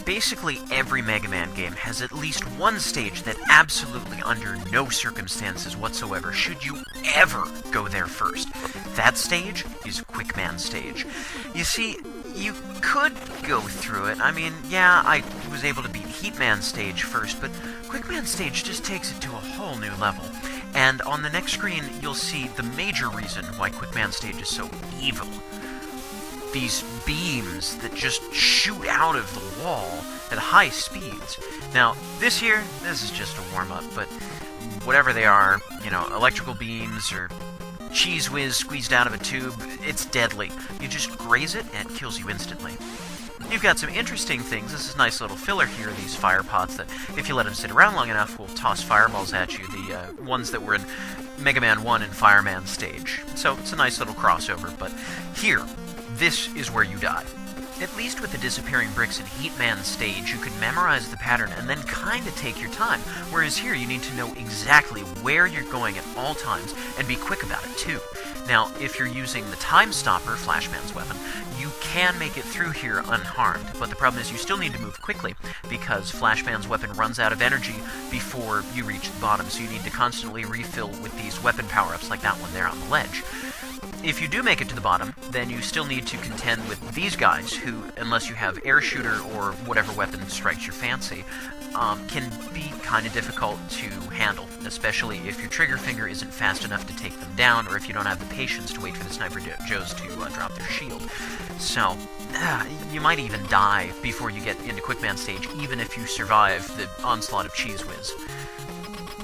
Basically every Mega Man game has at least one stage that absolutely under no circumstances whatsoever should you ever go there first. That stage is Quick Man stage. You see, you could go through it. I mean, yeah, I was able to beat Heat Man stage first, but Quick Man stage just takes it to a whole new level. And on the next screen, you'll see the major reason why Quick Man stage is so evil. These beams that just shoot out of the wall at high speeds. Now, this is just a warm-up, but whatever they are, you know, electrical beams or cheese whiz squeezed out of a tube, it's deadly. You just graze it and it kills you instantly. You've got some interesting things. This is a nice little filler here, these fire pots that, if you let them sit around long enough, will toss fireballs at you, the ones that were in Mega Man 1 and Fireman stage. So it's a nice little crossover, but here, this is where you die. At least with the disappearing bricks in Heat Man stage, you could memorize the pattern and then kinda take your time, whereas here you need to know exactly where you're going at all times, and be quick about it too. Now, if you're using the Time Stopper, Flashman's weapon, you can make it through here unharmed, but the problem is you still need to move quickly, because Flashman's weapon runs out of energy before you reach the bottom, so you need to constantly refill with these weapon power-ups like that one there on the ledge. If you do make it to the bottom, then you still need to contend with these guys who, unless you have air shooter or whatever weapon strikes your fancy, can be kind of difficult to handle, especially if your trigger finger isn't fast enough to take them down, or if you don't have the patience to wait for the Sniper Joes to drop their shield. So, you might even die before you get into Quick Man stage, even if you survive the onslaught of Cheese Whiz.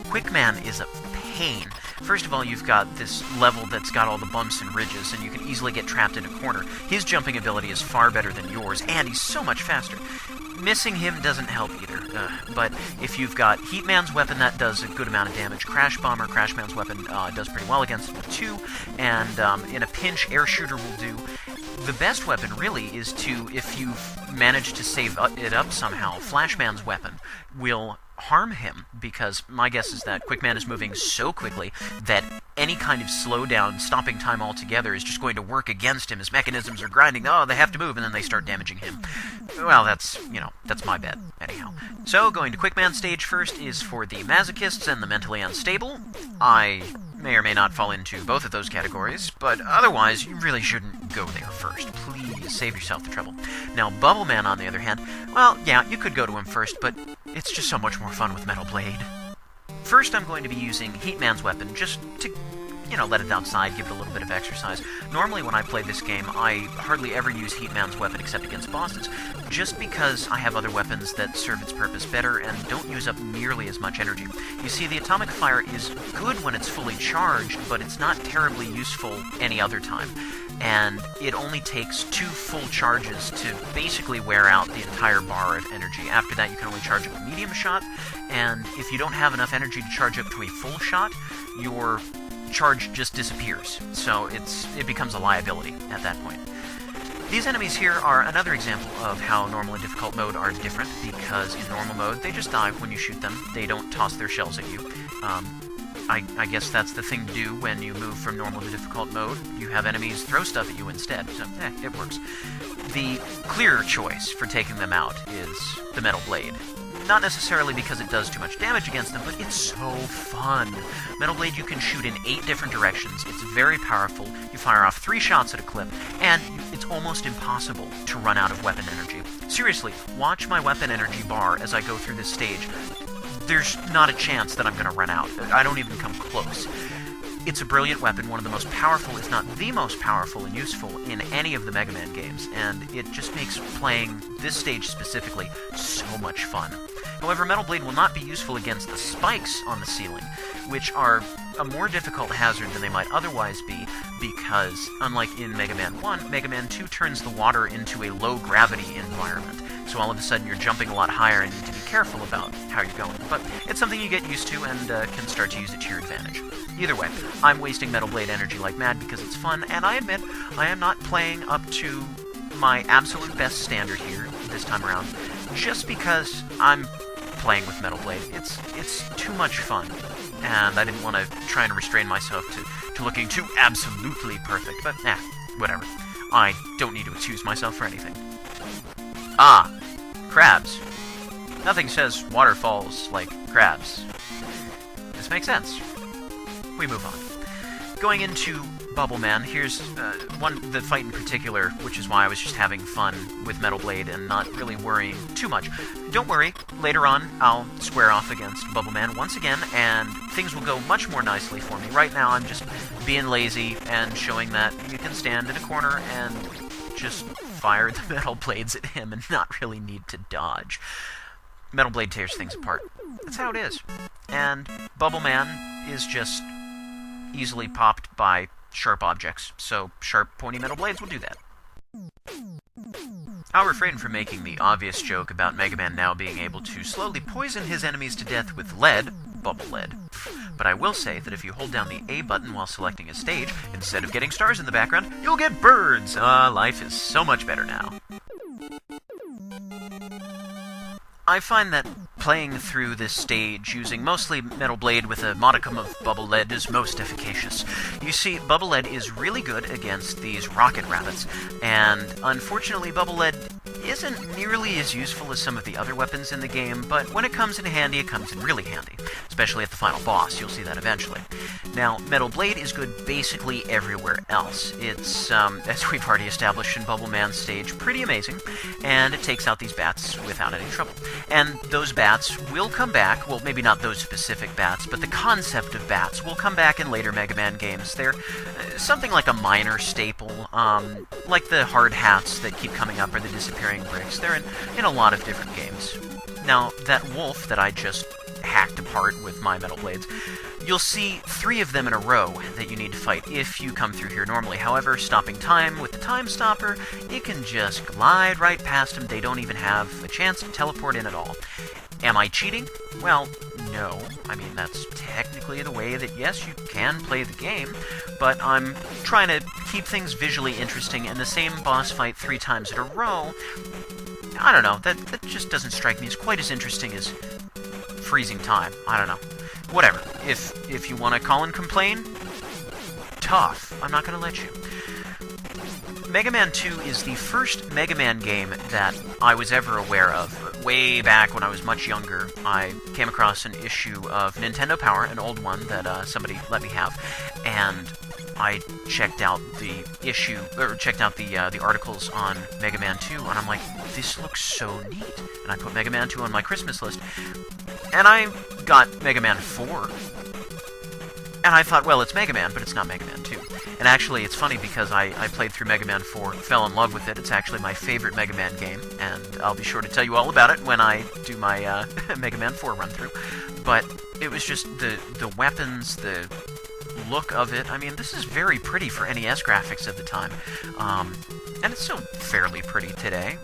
Quick Man is a pain. First of all, you've got this level that's got all the bumps and ridges, and you can easily get trapped in a corner. His jumping ability is far better than yours, and he's so much faster. Missing him doesn't help either, but if you've got Heat Man's weapon, that does a good amount of damage. Crash Man's weapon does pretty well against him too, and in a pinch, Air Shooter will do. The best weapon, really, is to, if you've managed to save it up somehow, Flashman's weapon will harm him, because my guess is that Quick Man is moving so quickly that any kind of slowdown, stopping time altogether is just going to work against him. His mechanisms are grinding, oh, they have to move, and then they start damaging him. Well, that's my bet, anyhow. So, going to Quick Man stage first is for the masochists and the mentally unstable. I may or may not fall into both of those categories, but otherwise, you really shouldn't go there first. Please save yourself the trouble. Now, Bubble Man, on the other hand, well, yeah, you could go to him first, but it's just so much more fun with Metal Blade. First, I'm going to be using Heat Man's weapon, just to, let it outside, give it a little bit of exercise. Normally, when I play this game, I hardly ever use Heat Man's weapon except against bosses, just because I have other weapons that serve its purpose better and don't use up nearly as much energy. You see, the Atomic Fire is good when it's fully charged, but it's not terribly useful any other time. And it only takes 2 full charges to basically wear out the entire bar of energy. After that, you can only charge up a medium shot, and if you don't have enough energy to charge up to a full shot, your charge just disappears. So it becomes a liability at that point. These enemies here are another example of how normal and difficult mode are different, because in normal mode, they just die when you shoot them. They don't toss their shells at you. I guess that's the thing to do when you move from normal to difficult mode. You have enemies throw stuff at you instead, so it works. The clear choice for taking them out is the Metal Blade. Not necessarily because it does too much damage against them, but it's so fun. Metal Blade you can shoot in 8 different directions. It's very powerful. You fire off 3 shots at a clip, and it's almost impossible to run out of weapon energy. Seriously, watch my weapon energy bar as I go through this stage. There's not a chance that I'm going to run out. I don't even come close. It's a brilliant weapon, one of the most powerful, if not the most powerful and useful in any of the Mega Man games, and it just makes playing this stage specifically so much fun. However, Metal Blade will not be useful against the spikes on the ceiling, which are a more difficult hazard than they might otherwise be, because, unlike in Mega Man 1, Mega Man 2 turns the water into a low-gravity environment. So all of a sudden you're jumping a lot higher and need to be careful about how you're going. But it's something you get used to and can start to use it to your advantage. Either way, I'm wasting Metal Blade energy like mad because it's fun, and I admit I am not playing up to my absolute best standard here this time around, just because I'm playing with Metal Blade. It's too much fun, and I didn't want to try and restrain myself to looking too absolutely perfect, but whatever. I don't need to excuse myself for anything. crabs. Nothing says waterfalls like crabs. This makes sense. We move on. Going into Bubble Man, here's the fight in particular, which is why I was just having fun with Metal Blade and not really worrying too much. Don't worry, later on I'll square off against Bubble Man once again, and things will go much more nicely for me. Right now I'm just being lazy and showing that you can stand in a corner and just fire the Metal Blades at him and not really need to dodge. Metal Blade tears things apart. That's how it is. And Bubble Man is just easily popped by sharp objects, so sharp, pointy metal blades will do that. I'll refrain from making the obvious joke about Mega Man now being able to slowly poison his enemies to death with lead, bubble lead. But I will say that if you hold down the A button while selecting a stage, instead of getting stars in the background, you'll get birds! Life is so much better now. I find that playing through this stage using mostly Metal Blade with a modicum of Bubble Lead is most efficacious. You see, Bubble Lead is really good against these rocket rabbits, and unfortunately Bubble Lead isn't nearly as useful as some of the other weapons in the game, but when it comes in handy, it comes in really handy, especially at the final boss. You'll see that eventually. Now, Metal Blade is good basically everywhere else. It's, as we've already established in Bubble Man's stage, pretty amazing, and it takes out these bats without any trouble. And those bats will come back, well, maybe not those specific bats, but the concept of bats will come back in later Mega Man games. They're something like a minor staple, like the hard hats that keep coming up or the disappearing bricks. They're in a lot of different games. Now, that wolf that I just hacked apart with my Metal Blades, you'll see 3 of them in a row that you need to fight if you come through here normally. However, stopping time with the time stopper, it can just glide right past them. They don't even have a chance to teleport in at all. Am I cheating? Well, no. I mean, that's technically the way that, yes, you can play the game, but I'm trying to keep things visually interesting, and the same boss fight 3 times in a row, I don't know, that just doesn't strike me as quite as interesting as freezing time. I don't know. Whatever. If you want to call and complain, tough. I'm not going to let you. Mega Man 2 is the first Mega Man game that I was ever aware of. Way back when I was much younger, I came across an issue of Nintendo Power, an old one that somebody let me have, and I checked out the issue, or checked out the articles on Mega Man 2, and I'm like, this looks so neat. And I put Mega Man 2 on my Christmas list, and I got Mega Man 4. And I thought, well, it's Mega Man, but it's not Mega Man 2. And actually, it's funny because I played through Mega Man 4, fell in love with it. It's actually my favorite Mega Man game, and I'll be sure to tell you all about it when I do my Mega Man 4 run-through. But it was just the weapons, the look of it. I mean, this is very pretty for NES graphics at the time. And it's still fairly pretty today.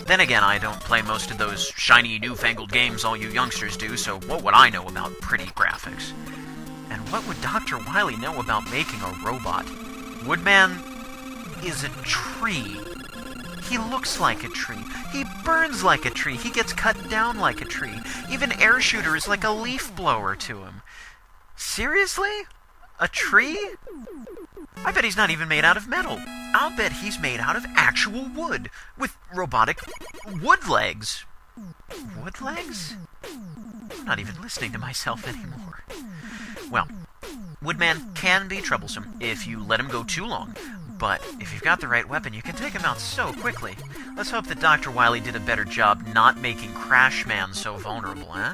Then again, I don't play most of those shiny, newfangled games all you youngsters do, so what would I know about pretty graphics? And what would Dr. Wily know about making a robot? Woodman is a tree. He looks like a tree. He burns like a tree. He gets cut down like a tree. Even Air Shooter is like a leaf blower to him. Seriously? A tree? I bet he's not even made out of metal. I'll bet he's made out of actual wood, with robotic wood legs. Wood legs? I'm not even listening to myself anymore. Well, Woodman can be troublesome if you let him go too long, but if you've got the right weapon, you can take him out so quickly. Let's hope that Dr. Wily did a better job not making Crash Man so vulnerable, eh?